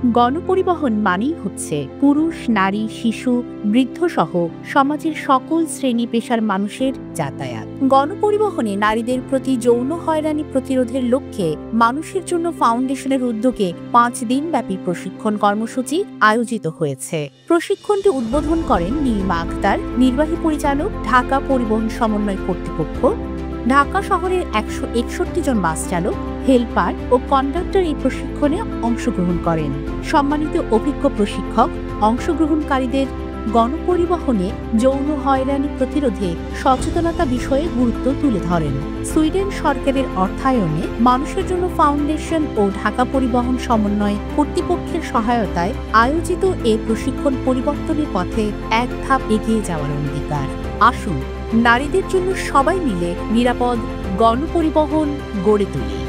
গণপরিবহন মানেই হচ্ছে পুরুষ, নারী, শিশু, বৃদ্ধ সহ সমাজের সকল শ্রেণী পেশার মানুষের যাতায়াত। গণপরিবহনে নারীদের প্রতি যৌন হয়রানি প্রতিরোধের লক্ষ্যে মানুষের জন্য ফাউন্ডেশনের উদ্যোগে 5 দিনব্যাপী প্রশিক্ষণ কর্মসূচি আয়োজিত হয়েছে। প্রশিক্ষণটি উদ্বোধন করেন নীলিমা আক্তার, নির্বাহী পরিচালক, ঢাকা পরিবহন সমন্বয় কর্তৃপক্ষ। ঢাকা শহরের 161 জন বাস চালক, হেলপার ও কন্ডাক্টর এই প্রশিক্ষণে অংশগ্রহণ করেন। সম্মানিত অভিজ্ঞ প্রশিক্ষক অংশগ্রহণকারীদের গণপরিবহনে যৌন হয়রানি প্রতিরোধে সচেতনতা বিষয়ে গুরুত্ব তুলে ধরেন। সুইডেন সরকারের অর্থায়নে মানুষের জন্য ফাউন্ডেশন ও ঢাকা পরিবহন সমন্বয় কর্তৃপক্ষের সহায়তায় আয়োজিত এ প্রশিক্ষণ পরিবর্তনের পথে এক ধাপ এগিয়ে যাওয়ার অঙ্গীকার। আসুন নারীদের জন্য সবাই মিলে নিরাপদ গণপরিবহন গড়ে তুলি।